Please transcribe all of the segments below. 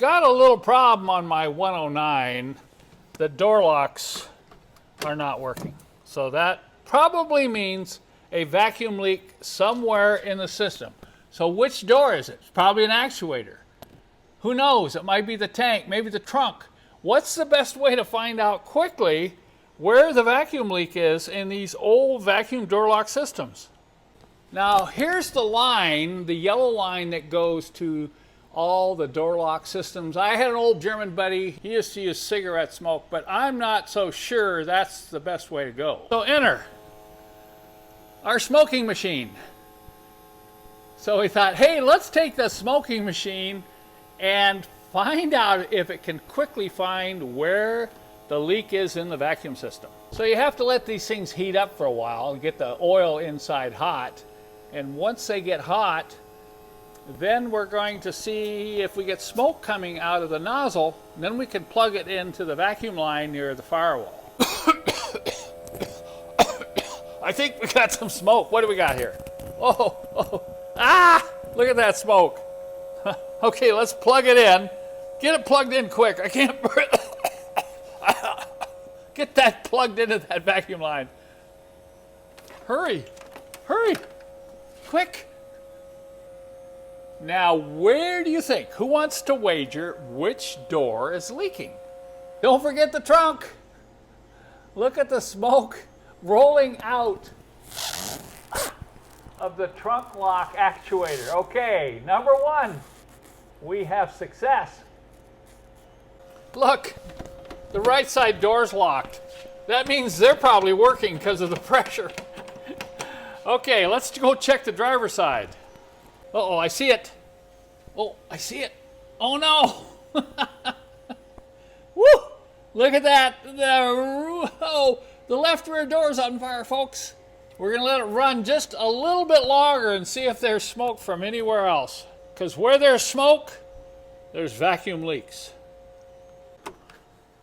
got a little problem on my 109. The door locks are not working. So that probably means a vacuum leak somewhere in the system. So which door is it? It's probably an actuator. Who knows? It might be the tank, maybe the trunk. What's the best way to find out quickly where the vacuum leak is in these old vacuum door lock systems? Now here's the line, the yellow line that goes to all the door lock systems. I had an old German buddy, he used to use cigarette smoke, but I'm not so sure that's the best way to go. So enter our smoking machine. So we thought, hey, let's take the smoking machine and find out if it can quickly find where the leak is in the vacuum system. So you have to let these things heat up for a while and get the oil inside hot. And once they get hot, then we're going to see if we get smoke coming out of the nozzle, and then we can plug it into the vacuum line near the firewall. I think we got some smoke. What do we got here? Look at that smoke. Okay, let's plug it in. Get it plugged in quick. I can't get that plugged into that vacuum line. Hurry, hurry, quick. Now, where do you think? Who wants to wager which door is leaking? Don't forget the trunk. Look at the smoke rolling out of the trunk lock actuator. Okay, number one, we have success. Look, the right side door's locked. That means they're probably working because of the pressure. Okay, let's go check the driver's side. Uh-oh, I see it. Oh, I see it. Oh no. Woo! Look at that. The left rear door's on fire, folks. We're gonna let it run just a little bit longer and see if there's smoke from anywhere else. Because where there's smoke, there's vacuum leaks.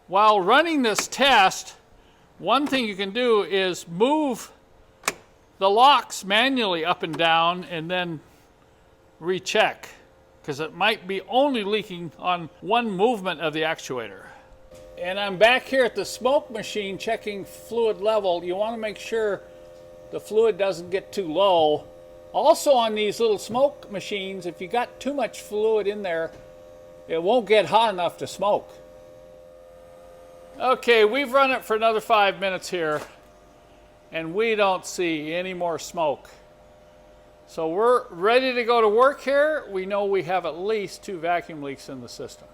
While running this test, one thing you can do is move the locks manually up and down and then recheck, because it might be only leaking on one movement of the actuator. And I'm back here at the smoke machine checking fluid level. You want to make sure the fluid doesn't get too low. Also on these little smoke machines, if you got too much fluid in there, it won't get hot enough to smoke. Okay, we've run it for another 5 minutes here, and we don't see any more smoke. So we're ready to go to work here. We know we have at least 2 vacuum leaks in the system.